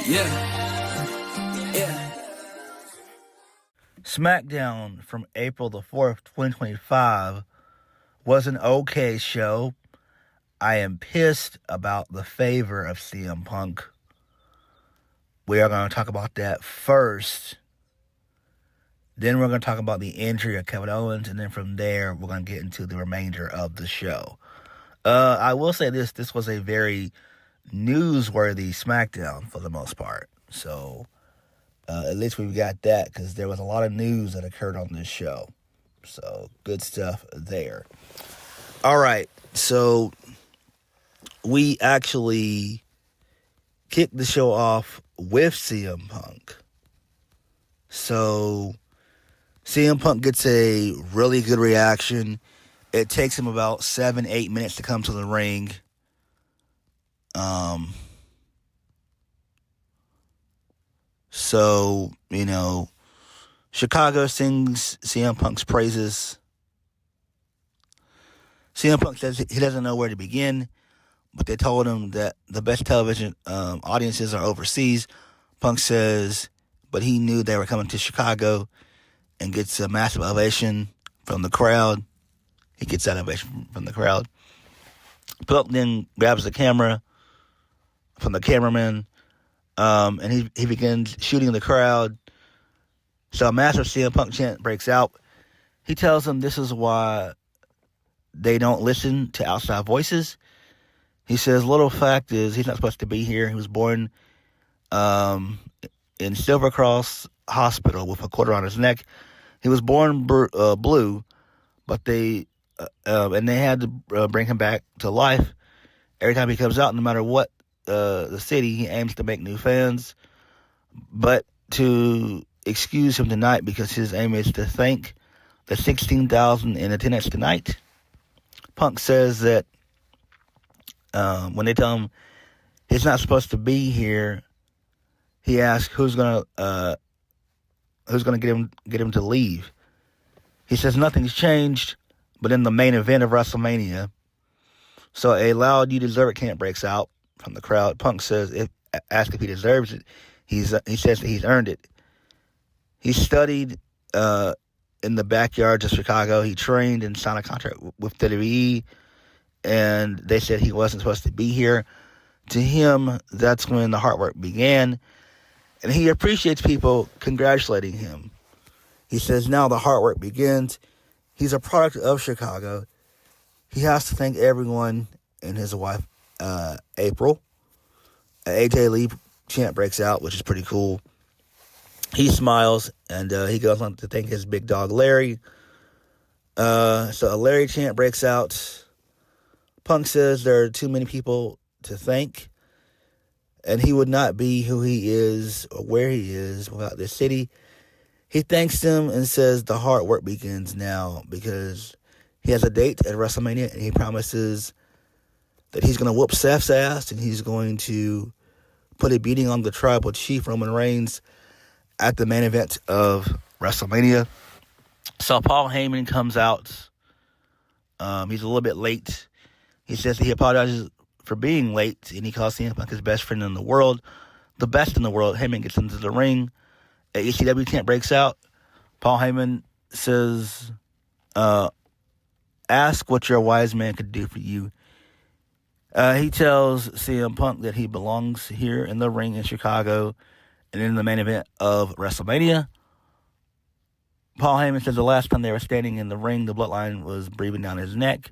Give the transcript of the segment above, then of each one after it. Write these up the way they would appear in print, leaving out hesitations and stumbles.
Yeah. Smackdown from April the 4th, 2025 was an okay show. I am pissed about the favor of CM Punk. We are going to talk about that first. Then we're going to talk about the injury of Kevin Owens, and then from there, we're going to get into the remainder of the show. I will say this was a very newsworthy SmackDown for the most part. So, at least we've got that, because there was a lot of news that occurred on this show. So, good stuff there. All right, so we actually kicked the show off with CM Punk. So, CM Punk gets a really good reaction. It takes him about 7-8 minutes to come to the ring. So, Chicago sings CM Punk's praises. CM Punk says he doesn't know where to begin, but they told him that the best television audiences are overseas. Punk says, but he knew they were coming to Chicago, and gets a massive ovation from the crowd. He gets that ovation from the crowd. Punk then grabs the camera from the cameraman, and he begins shooting the crowd. So a massive CM Punk chant breaks out. He tells them this is why they don't listen to outside voices. He says, little fact is, he's not supposed to be here. He was born in Silver Cross Hospital with a quarter on his neck. He was born blue, but they had to bring him back to life. Every time he comes out, no matter what the city, he aims to make new fans. But to excuse him tonight, because his aim is to thank the 16,000 in attendance tonight. Punk says that when they tell him he's not supposed to be here, he asks who's gonna get him to leave. He says nothing's changed, but in the main event of WrestleMania. So a loud "you deserve it" chant breaks out from the crowd. Punk says, asks if he deserves it. He says that he's earned it. He studied in the backyards of Chicago. He trained and signed a contract with WWE, and they said he wasn't supposed to be here. To him, that's when the hard work began, and he appreciates people congratulating him. He says now the hard work begins. He's a product of Chicago. He has to thank everyone and his wife, April. AJ Lee chant breaks out, which is pretty cool. He smiles, and he goes on to thank his big dog, Larry. So a Larry chant breaks out. Punk says there are too many people to thank, and he would not be who he is or where he is without this city. He thanks them and says the hard work begins now, because he has a date at WrestleMania, and he promises that he's going to whoop Seth's ass, and he's going to put a beating on the tribal chief, Roman Reigns, at the main event of WrestleMania. So Paul Heyman comes out. He's a little bit late. He says that he apologizes for being late, and he calls CM Punk his best friend in the world, the best in the world. Heyman gets into the ring. A ECW chant breaks out. Paul Heyman says, ask what your wise man could do for you. He tells CM Punk that he belongs here in the ring in Chicago and in the main event of WrestleMania. Paul Heyman says the last time they were standing in the ring, the bloodline was breathing down his neck.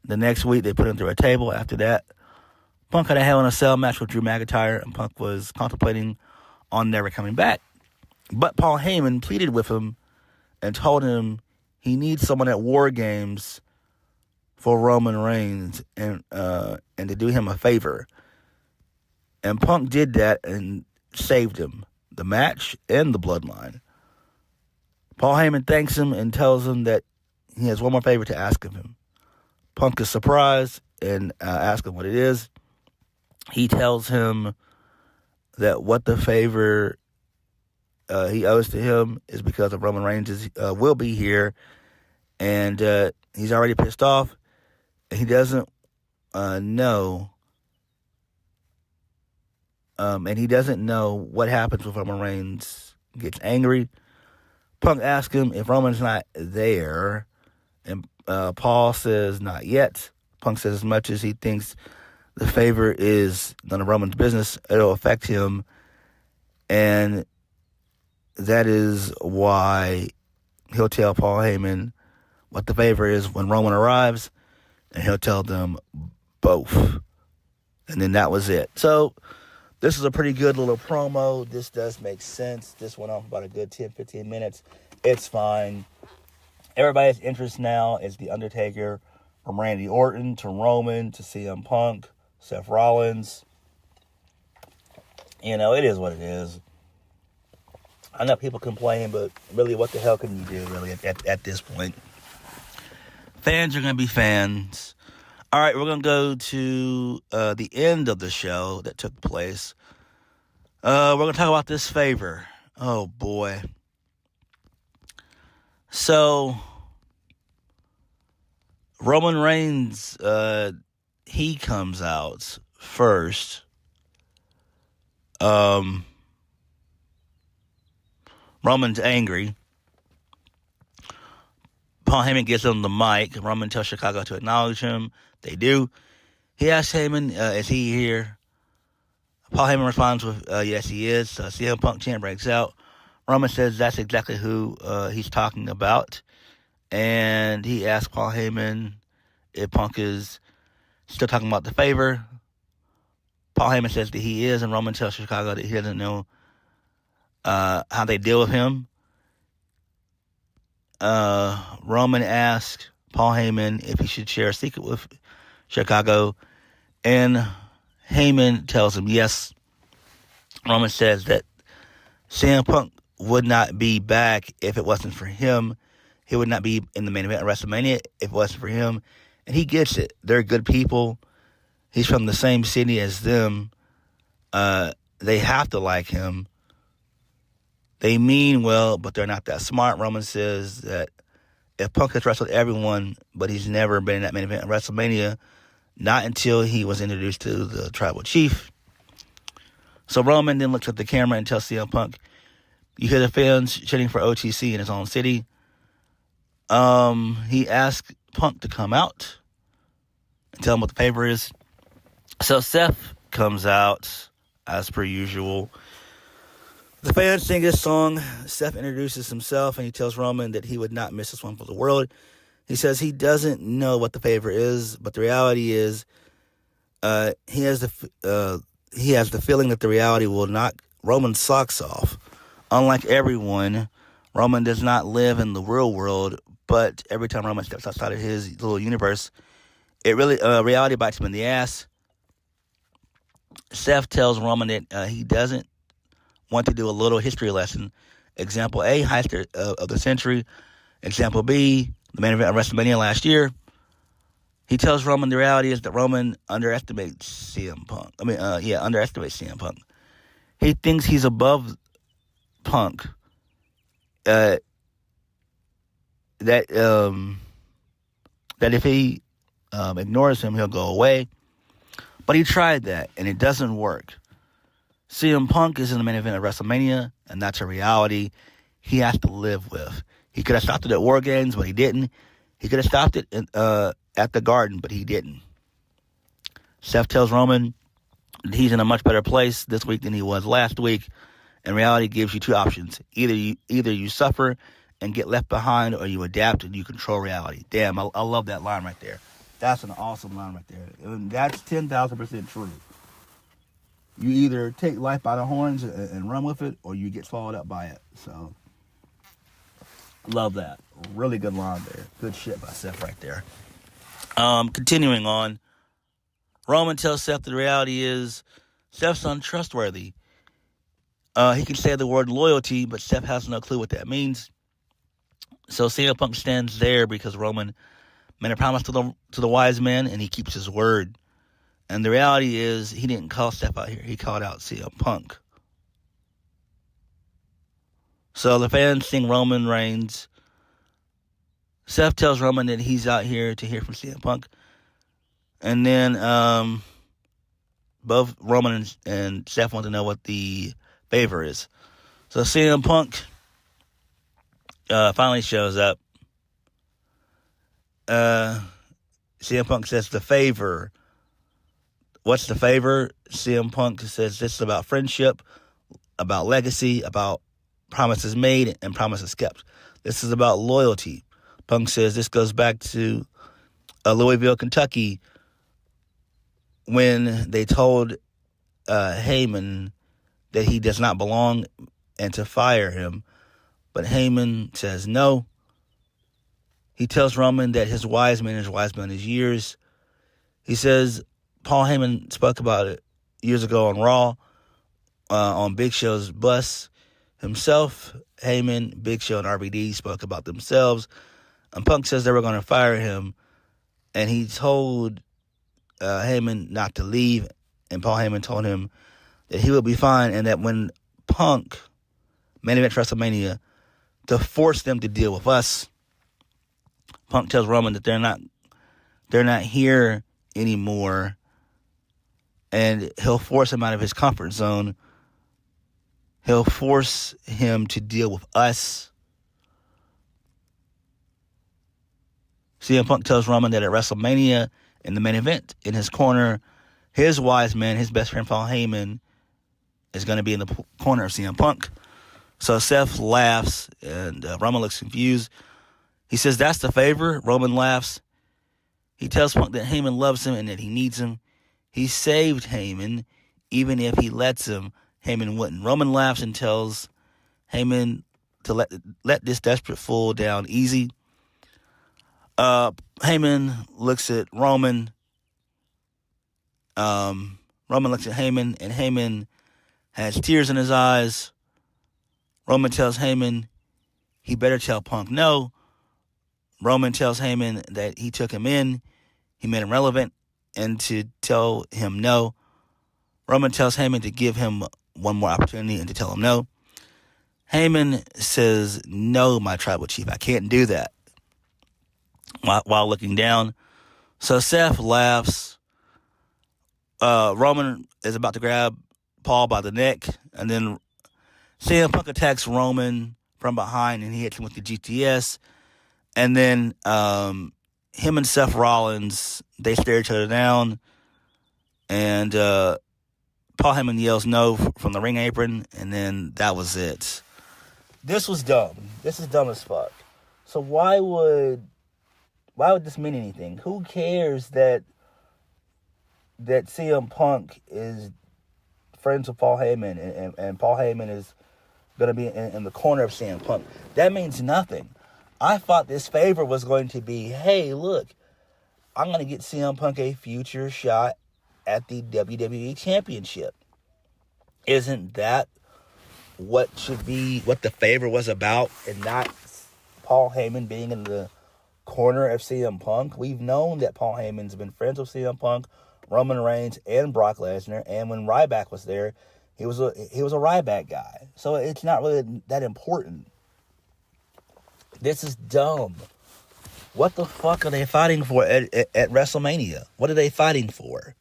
The next week, they put him through a table. After that, Punk had a Hell in a Cell match with Drew McIntyre, and Punk was contemplating on never coming back. But Paul Heyman pleaded with him and told him he needs someone at War Games for Roman Reigns and to do him a favor. And Punk did that and saved him, the match and the bloodline. Paul Heyman thanks him and tells him that he has one more favor to ask of him. Punk is surprised and asks him what it is. He tells him that what the favor he owes to him is because of Roman Reigns will be here, and he's already pissed off. He doesn't know and he doesn't know what happens when Roman Reigns gets angry. Punk asks him if Roman's not there, and Paul says not yet. Punk says as much as he thinks the favor is none of Roman's business, it'll affect him, and that is why he'll tell Paul Heyman what the favor is when Roman arrives, and he'll tell them both. And then that was it. So this is a pretty good little promo. This does make sense. This went on for about a good 10, 15 minutes. It's fine. Everybody's interest now is The Undertaker, from Randy Orton to Roman to CM Punk, Seth Rollins. You know, it is what it is. I know people complain, but really, what the hell can you do, really, at this point? Fans are going to be fans. All right, we're going to go to the end of the show that took place. We're going to talk about this favor. Oh, boy. So, Roman Reigns, he comes out first. Roman's angry. Paul Heyman gets on the mic. Roman tells Chicago to acknowledge him. They do. He asks Heyman, is he here? Paul Heyman responds with, yes, he is. CM Punk chant breaks out. Roman says that's exactly who he's talking about. And he asks Paul Heyman if Punk is still talking about the favor. Paul Heyman says that he is, and Roman tells Chicago that he doesn't know how they deal with him. Roman asks Paul Heyman if he should share a secret with Chicago, and Heyman tells him yes. Roman says that CM Punk would not be back if it wasn't for him. He would not be in the main event of WrestleMania if it wasn't for him. And he gets it. They're good people. He's from the same city as them. They have to like him. They mean well, but they're not that smart. Roman says that if Punk has wrestled everyone, but he's never been in that main event of WrestleMania, not until he was introduced to the Tribal Chief. So Roman then looks at the camera and tells CM Punk, you hear the fans chanting for OTC in his own city. He asks Punk to come out and tell him what the favor is. So Seth comes out, as per usual. The fans sing his song. Seth introduces himself, and he tells Roman that he would not miss this one for the world. He says he doesn't know what the favor is, but the reality is he has the feeling that the reality will knock Roman's socks off. Unlike everyone, Roman does not live in the real world, but every time Roman steps outside of his little universe, it really reality bites him in the ass. Seth tells Roman that he doesn't want to do a little history lesson. Example A, heist of the century. Example B, the main event of WrestleMania last year. He tells Roman the reality is that Roman underestimates CM Punk. Underestimates CM Punk. He thinks he's above Punk. That if he ignores him, he'll go away. But he tried that, and it doesn't work. CM Punk is in the main event of WrestleMania, and that's a reality he has to live with. He could have stopped it at War Games, but he didn't. He could have stopped it at the Garden, but he didn't. Seth tells Roman that he's in a much better place this week than he was last week, and reality gives you two options. Either you suffer and get left behind, or you adapt and you control reality. Damn, I love that line right there. That's an awesome line right there. And that's 10,000% true. You either take life by the horns and run with it, or you get swallowed up by it. So, love that. Really good line there. Good shit by Seth right there. Continuing on, Roman tells Seth the reality is Seth's untrustworthy. He can say the word loyalty, but Seth has no clue what that means. So CM Punk stands there because Roman made a promise to the wise men, and he keeps his word. And the reality is, he didn't call Seth out here. He called out CM Punk. So the fans sing Roman Reigns. Seth tells Roman that he's out here to hear from CM Punk. And then both Roman and Seth want to know what the favor is. So CM Punk finally shows up. CM Punk says the favor. What's the favor? CM Punk says this is about friendship, about legacy, about promises made and promises kept. This is about loyalty. Punk says this goes back to Louisville, Kentucky, when they told Heyman that he does not belong and to fire him. But Heyman says no. He tells Roman that his wise man is wise beyond his years. He says Paul Heyman spoke about it years ago on Raw, on Big Show's bus. Himself, Heyman, Big Show, and RVD spoke about themselves. And Punk says they were going to fire him. And he told Heyman not to leave. And Paul Heyman told him that he would be fine. And that when Punk main event WrestleMania, to force them to deal with us, Punk tells Roman that they're not here anymore. And he'll force him out of his comfort zone. He'll force him to deal with us. CM Punk tells Roman that at WrestleMania, in the main event, in his corner, his wise man, his best friend Paul Heyman, is going to be in the corner of CM Punk. So Seth laughs, and Roman looks confused. He says, that's the favor. Roman laughs. He tells Punk that Heyman loves him and that he needs him. He saved Heyman. Even if he lets him, Heyman wouldn't. Roman laughs and tells Heyman to let this desperate fool down easy. Heyman looks at Roman. Roman looks at Heyman, and Heyman has tears in his eyes. Roman tells Heyman he better tell Punk no. Roman tells Heyman that he took him in, he made him relevant, and to tell him no. Roman tells Heyman to give him one more opportunity and to tell him no. Heyman says, no, my tribal chief, I can't do that, while looking down. So Seth laughs. Roman is about to grab Paul by the neck, and then CM Punk attacks Roman from behind, and he hits him with the GTS. And then him and Seth Rollins, they stare each other down, and Paul Heyman yells no from the ring apron, and then that was it. This was dumb. This is dumb as fuck. So why would this mean anything? Who cares that CM Punk is friends with Paul Heyman and Paul Heyman is going to be in the corner of CM Punk? That means nothing. I thought this favor was going to be, hey, look, I'm going to get CM Punk a future shot at the WWE Championship. Isn't that what the favor was about, and not Paul Heyman being in the corner of CM Punk? We've known that Paul Heyman's been friends with CM Punk, Roman Reigns, and Brock Lesnar, and when Ryback was there, he was a Ryback guy. So it's not really that important. This is dumb. What the fuck are they fighting for at WrestleMania? What are they fighting for?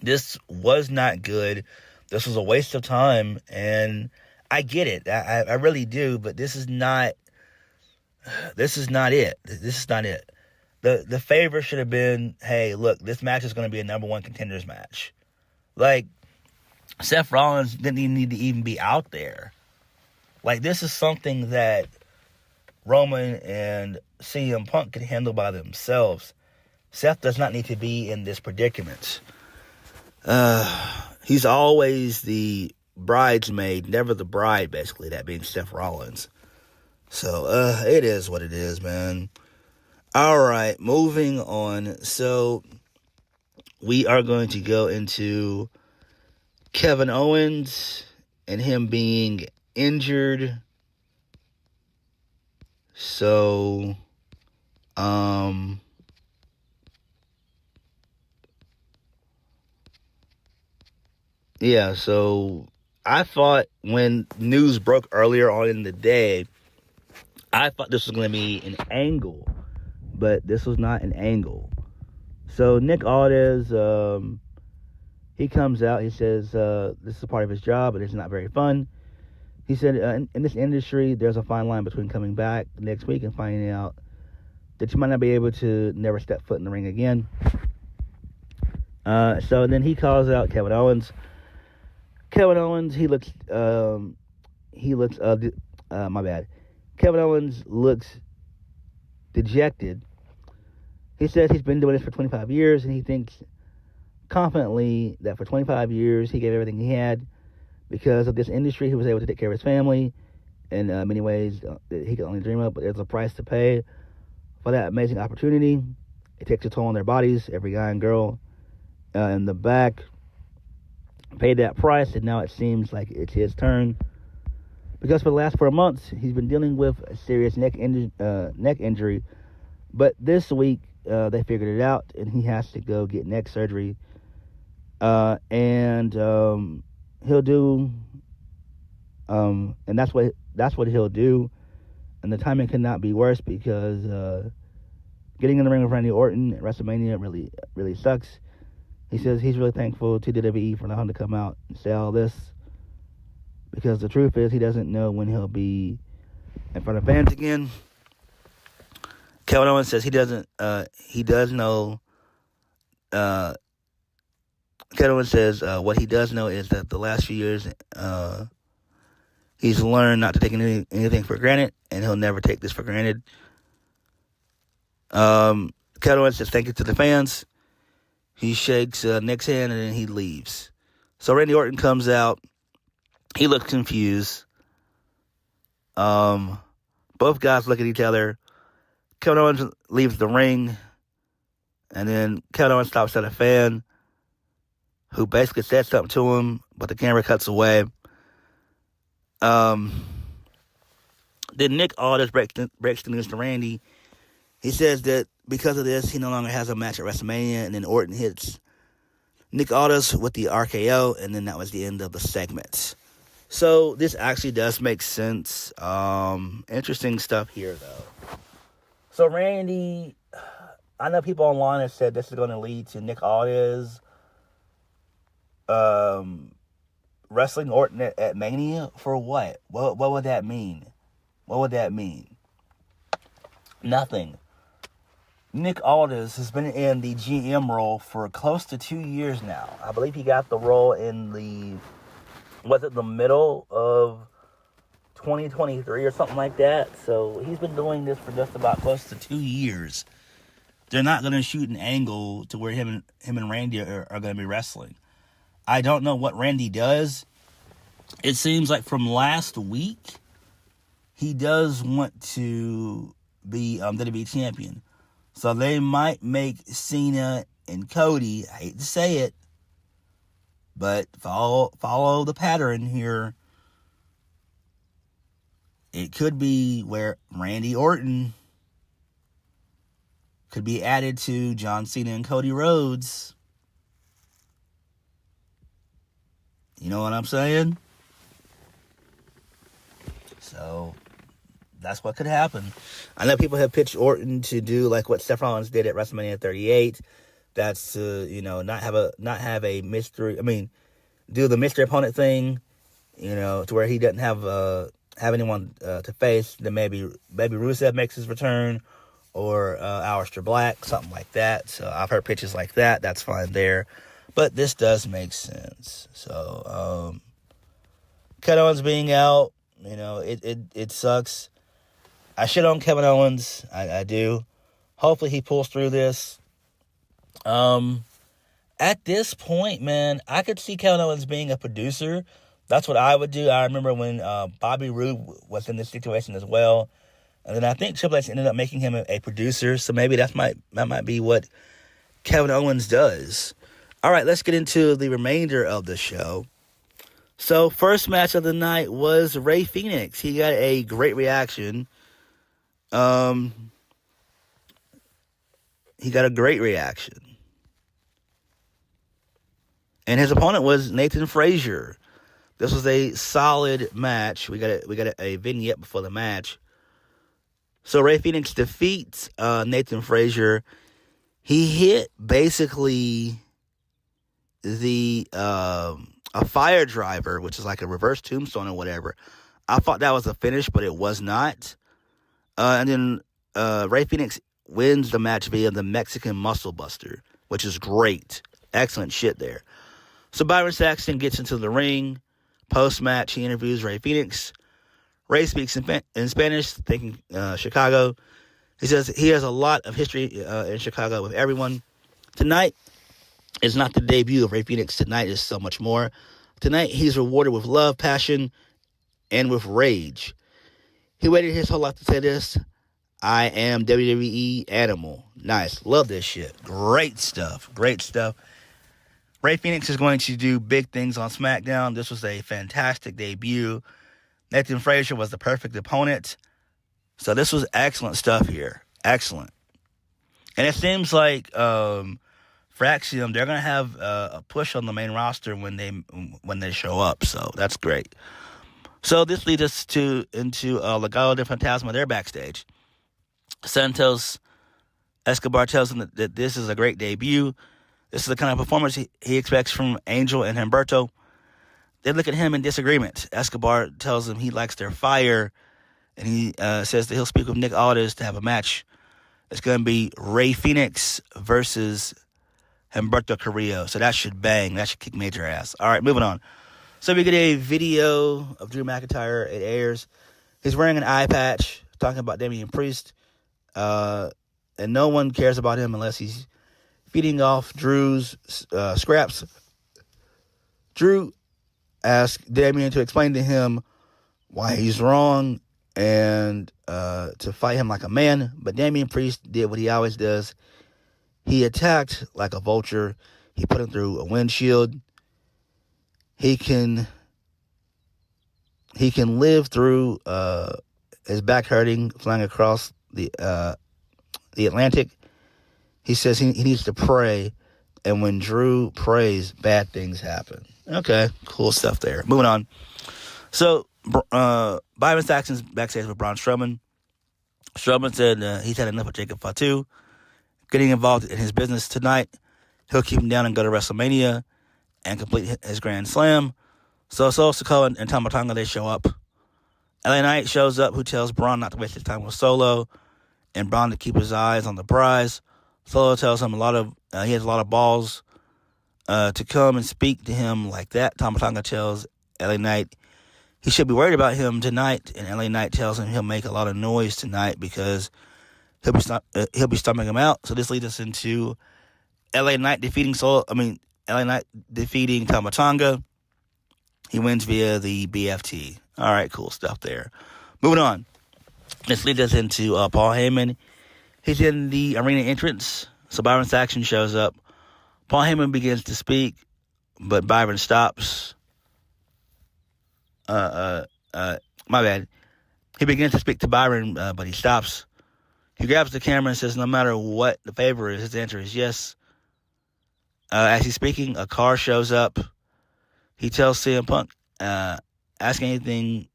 This was not good. This was a waste of time, and I get it. I really do, but this is not it. This is not it. The favor should have been, hey, look, this match is going to be a number one contenders match. Like, Seth Rollins didn't even need to even be out there. Like, this is something that Roman and CM Punk can handle by themselves. Seth does not need to be in this predicament. He's always the bridesmaid, never the bride, basically, that being Seth Rollins. So, it is what it is, man. Alright, moving on. So, we are going to go into Kevin Owens and him being injured. So, yeah, so I thought when news broke earlier on in the day, I thought this was going to be an angle, but this was not an angle. So Nick Aldis He comes out. He says this is a part of his job, but it's not very fun. He said in this industry, there's a fine line between coming back next week and finding out that you might not be able to never step foot in the ring again. So then he calls out Kevin Owens. Kevin Owens, my bad. Kevin Owens looks dejected. He says he's been doing this for 25 years, and he thinks confidently that for 25 years he gave everything he had. Because of this industry, he was able to take care of his family in many ways that he could only dream of, but there's a price to pay for that amazing opportunity. It takes a toll on their bodies. Every guy and girl in the back paid that price, and now it seems like it's his turn. Because for the last 4 months, he's been dealing with a serious neck injury. But this week, they figured it out, and he has to go get neck surgery. He'll do, and that's what he'll do. And the timing could not be worse because getting in the ring with Randy Orton at WrestleMania really sucks. He says he's really thankful to WWE for allowing him to come out and say all this, because the truth is he doesn't know when he'll be in front of fans again. Kevin Owens says he does know. Kevin Owens says what he does know is that the last few years he's learned not to take anything for granted, and he'll never take this for granted. Kevin Owens says thank you to the fans. He shakes Nick's hand, and then he leaves. So Randy Orton comes out. He looks confused. Both guys look at each other. Kevin Owens leaves the ring, and then Kevin Owens stops at a fan who basically said something to him, but the camera cuts away. Then Nick Aldis breaks the news to Randy. He says that because of this, he no longer has a match at WrestleMania, and then Orton hits Nick Aldis with the RKO, and then that was the end of the segment. So this actually does make sense. Interesting stuff here, though. So Randy, I know people online have said this is going to lead to Nick Aldis wrestling Orton at Mania for what? What would that mean? What would that mean? Nothing. Nick Aldis has been in the GM role for close to 2 years now. I believe he got the role in the middle of 2023 or something like that. So he's been doing this for just about close to 2 years. They're not going to shoot an angle to where him and Randy are going to be wrestling. I don't know what Randy does. It seems like from last week, he does want to be WWE champion. So they might make Cena and Cody, I hate to say it, but follow the pattern here. It could be where Randy Orton could be added to John Cena and Cody Rhodes. You know what I'm saying? So that's what could happen. I know people have pitched Orton to do like what Seth Rollins did at WrestleMania 38. That's to not have a mystery. I mean, do the mystery opponent thing. To where he doesn't have anyone to face. Then maybe Rusev makes his return, or Aleister Black, something like that. So I've heard pitches like that. That's fine there. But this does make sense. So Kevin Owens being out, it sucks. I shit on Kevin Owens. I do. Hopefully he pulls through this. At this point, man, I could see Kevin Owens being a producer. That's what I would do. I remember when Bobby Roode was in this situation as well. And then I think Triple H ended up making him a producer. So maybe that might be what Kevin Owens does. All right, let's get into the remainder of the show. So first match of the night was Rey Fenix. He got a great reaction. He got a great reaction. And his opponent was Nathan Frazier. This was a solid match. We got a vignette before the match. So Rey Fenix defeats Nathan Frazier. He hit basically a fire driver, which is like a reverse tombstone or whatever. I thought that was a finish, but it was not. And then Rey Fenix wins the match via the Mexican Muscle Buster, which is great. Excellent shit there. So Byron Saxton gets into the ring. Post-match, he interviews Rey Fenix. Rey speaks in Spanish, thanking Chicago. He says he has a lot of history in Chicago with everyone. Tonight is not the debut of Rey Fenix. Tonight is so much more. Tonight, he's rewarded with love, passion, and with rage. He waited his whole life to say this. I am WWE Animal. Nice. Love this shit. Great stuff. Great stuff. Rey Fenix is going to do big things on Smackdown. This was a fantastic debut. Nathan Frazier was the perfect opponent. So this was excellent stuff here. Excellent. And it seems like for Axiom, they're going to have a push on the main roster when they show up. So that's great. So this leads us into Legado de Fantasma. They're backstage. Santos Escobar tells him that this is a great debut. This is the kind of performance he expects from Angel and Humberto. They look at him in disagreement. Escobar tells him he likes their fire, and he says that he'll speak with Nick Aldis to have a match. It's going to be Rey Fenix versus Humberto Carrillo. So that should bang. That should kick major ass. All right, moving on. So we get a video of Drew McIntyre. It airs. He's wearing an eye patch, talking about Damian Priest. And no one cares about him unless he's feeding off Drew's scraps. Drew asked Damian to explain to him why he's wrong and to fight him like a man. But Damian Priest did what he always does. He attacked like a vulture. He put him through a windshield. He can live through his back hurting, flying across the Atlantic. He says he needs to pray, and when Drew prays, bad things happen. Okay, cool stuff there. Moving on. So, Byron Saxton's backstage with Braun Strowman. Strowman said he's had enough of Jacob Fatu getting involved in his business tonight. He'll keep him down and go to WrestleMania and complete his Grand Slam. So Sikoa and Tama Tonga, they show up. LA Knight shows up, who tells Braun not to waste his time with Solo, and Braun to keep his eyes on the prize. Solo tells him he has a lot of balls to come and speak to him like that. Tama Tonga tells LA Knight he should be worried about him tonight, and LA Knight tells him he'll make a lot of noise tonight because he'll be stomping him out. So this leads us into LA Knight defeating Tama Tonga. He wins via the BFT. All right, cool stuff there. Moving on. This leads us into Paul Heyman. He's in the arena entrance, so Byron Saxton shows up. Paul Heyman begins to speak, but Byron stops. My bad. He begins to speak to Byron, but he stops. He grabs the camera and says no matter what the favor is, his answer is yes. As he's speaking, a car shows up. He tells CM Punk, ask anything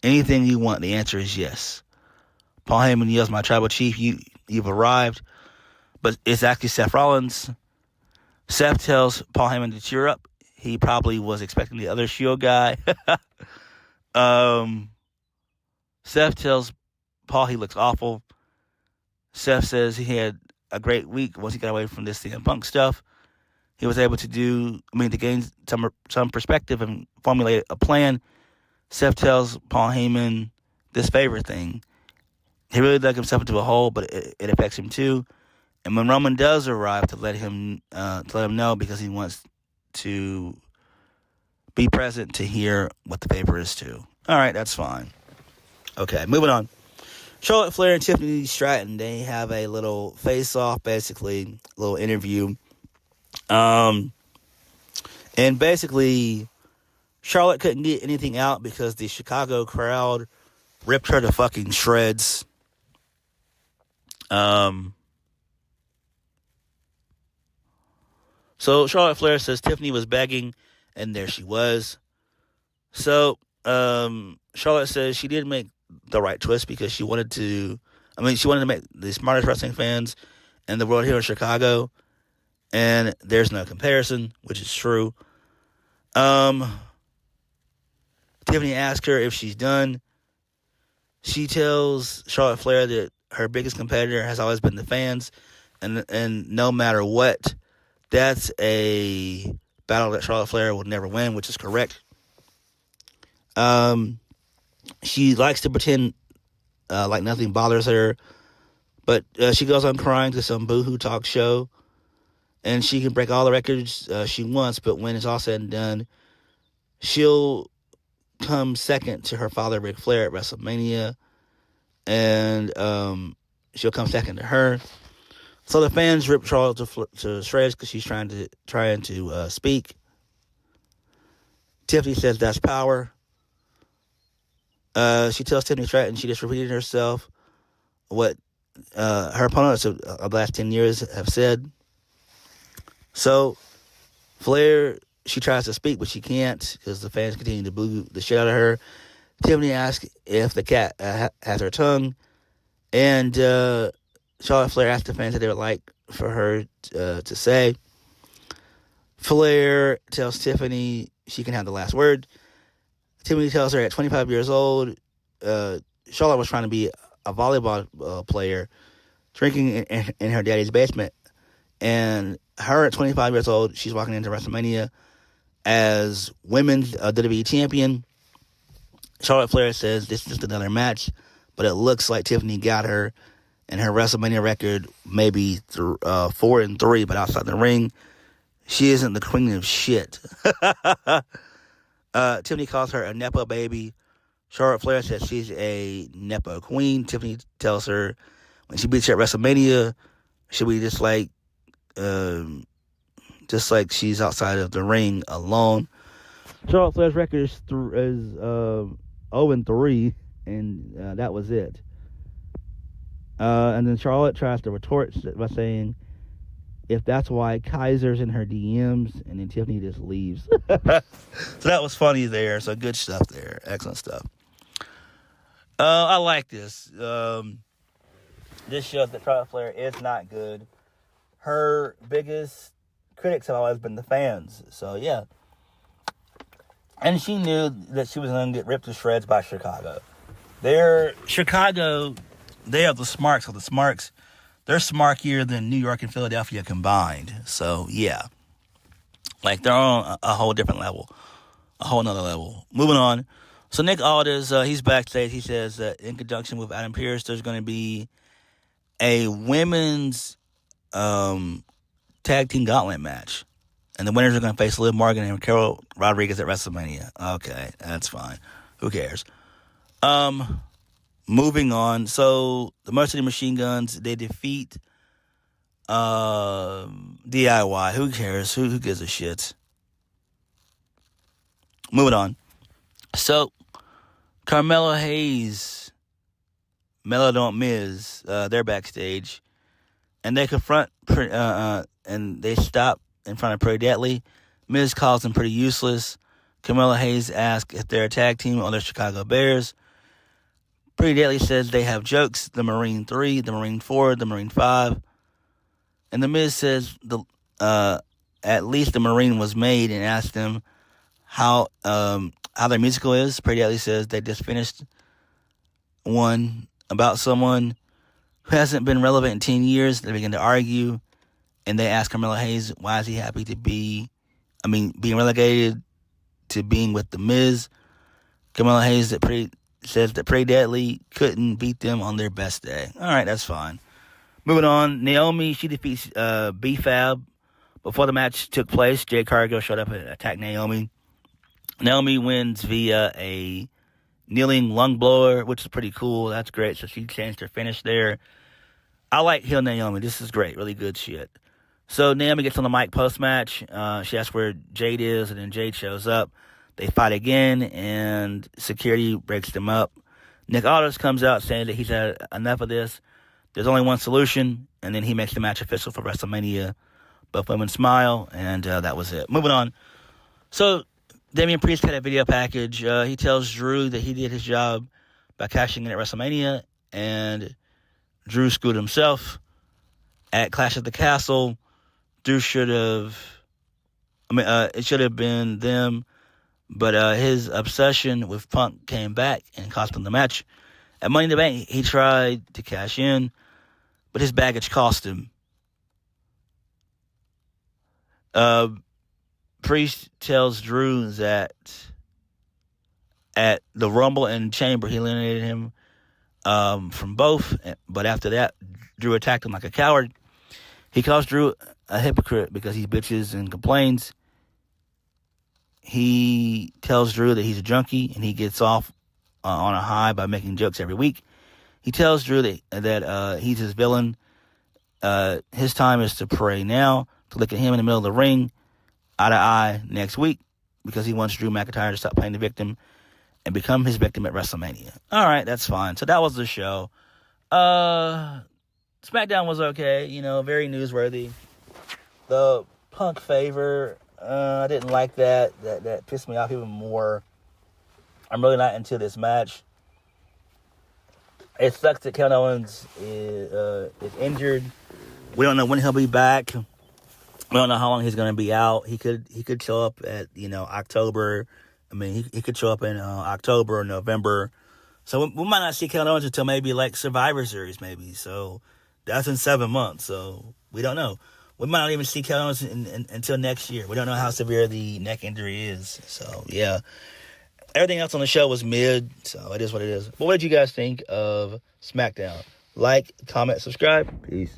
you want, the answer is yes. Paul Heyman yells, my tribal chief, you've arrived. But it's actually Seth Rollins. Seth tells Paul Heyman to cheer up. He probably was expecting the other Shield guy. Seth tells Paul he looks awful. Seth says he had a great week once he got away from this CM Punk stuff. He was able to gain some perspective and formulate a plan. Seth tells Paul Heyman this favorite thing. He really dug himself into a hole, but it affects him too. And when Roman does arrive, to let him know, because he wants to be present to hear what the favor is too. All right, that's fine. Okay, moving on. Charlotte Flair and Tiffany Stratton, they have a little face-off, basically, a little interview. And basically, Charlotte couldn't get anything out because the Chicago crowd ripped her to fucking shreds. So Charlotte Flair says Tiffany was begging, and there she was. So Charlotte says she did make the right twist because she wanted to make the smartest wrestling fans in the world here in Chicago And there's no comparison, which is true. Tiffany asks her if she's done. She tells Charlotte Flair that her biggest competitor has always been the fans, and no matter what, that's a battle that Charlotte Flair will never win, which is correct. She likes to pretend like nothing bothers her, but she goes on crying to some boohoo talk show, and she can break all the records she wants, but when it's all said and done, she'll come second to her father, Ric Flair, at WrestleMania, and she'll come second to her. So the fans rip Charlotte to shreds because she's trying to speak. Tiffany says that's power. She tells Tiffany Stratton she just repeated herself what her opponents of the last 10 years have said. So Flair, she tries to speak, but she can't because the fans continue to boo the shit out of her. Tiffany asks if the cat has her tongue, and Charlotte Flair asked the fans what they would like for her to say. Flair tells Tiffany she can have the last word. Tiffany tells her at 25 years old, Charlotte was trying to be a volleyball player, drinking in her daddy's basement. And her at 25 years old, she's walking into WrestleMania as women's WWE champion. Charlotte Flair says this is just another match, but it looks like Tiffany got her, and her WrestleMania record may be 4-3, but outside the ring, she isn't the queen of shit. Tiffany calls her a Nepo baby. Charlotte Flair says she's a Nepo queen. Tiffany tells her when she beats her at WrestleMania, she'll be just like she's outside of the ring alone. Charlotte Flair's record is 0-3, and that was it. And then Charlotte tries to retort by saying, if that's why Kaiser's in her DMs, and then Tiffany just leaves. So that was funny there. So good stuff there. Excellent stuff. I like this. This shows that Charlotte Flair is not good. Her biggest critics have always been the fans. So, yeah. And she knew that she was going to get ripped to shreds by Chicago. Chicago, they are the Smarks. So the Smarks, they're smarkier than New York and Philadelphia combined. So, yeah. Like, they're on a whole different level. A whole nother level. Moving on. So, Nick Aldis, he's backstage. He says that in conjunction with Adam Pearce, there's going to be a women's tag team gauntlet match. And the winners are going to face Liv Morgan and Carol Rodriguez at WrestleMania. Okay, that's fine. Who cares? Moving on. So, the Motor City Machine Guns, they defeat DIY. Who cares? Who gives a shit? Moving on. So, Carmelo Hayes, Melo Don't Miz, they're backstage. And they confront, and they stop in front of Pretty Deadly. Miz calls them pretty useless. Carmelo Hayes asks if they're a tag team or they're Chicago Bears. Pretty Deadly says they have jokes, the Marine 3, the Marine 4, the Marine 5. And the Miz says at least the Marine was made, and asks them how their musical is. Pretty Deadly says they just finished one about someone who hasn't been relevant in 10 years. They begin to argue, and they ask Carmelo Hayes why is he happy to being relegated to being with the Miz. Carmelo Hayes says that Pretty Deadly couldn't beat them on their best day. All right, that's fine. Moving on, Naomi, she defeats B-Fab. Before the match took place, Jade Cargill showed up and attacked Naomi. Naomi wins via a kneeling lung blower, which is pretty cool. That's great. So she changed her finish there. I like heel Naomi. This is great. Really good shit. So Naomi gets on the mic post-match. She asks where Jade is, and then Jade shows up. They fight again, and security breaks them up. Nick Aldis comes out saying that he's had enough of this. There's only one solution, and then he makes the match official for WrestleMania. Both women smile, and that was it. Moving on. So Damian Priest had a video package. He tells Drew that he did his job by cashing in at WrestleMania, and Drew screwed himself. At Clash at the Castle, Drew should have, it should have been them, but his obsession with Punk came back and cost him the match. At Money in the Bank, he tried to cash in, but his baggage cost him. Priest tells Drew that at the Rumble and Chamber, he eliminated him from both, but after that, Drew attacked him like a coward. He calls Drew a hypocrite because he bitches and complains. He tells Drew that he's a junkie, and he gets off on a high by making jokes every week. He tells Drew that he's his villain. His time is to pray now, to look at him in the middle of the ring, eye to eye next week, because he wants Drew McIntyre to stop playing the victim and become his victim at WrestleMania. All right, that's fine. So that was the show. SmackDown was okay, very newsworthy. The Punk favor, I didn't like that. That pissed me off even more. I'm really not into this match. It sucks that Kevin Owens is injured. We don't know when he'll be back. We don't know how long he's going to be out. He could show up at October. He could show up in October or November. So we might not see Kevin Owens until maybe like Survivor Series, maybe. So that's in 7 months. So we don't know. We might not even see Kevin Owens until next year. We don't know how severe the neck injury is. So yeah, everything else on the show was mid. So it is what it is. But what did you guys think of SmackDown? Like, comment, subscribe. Peace.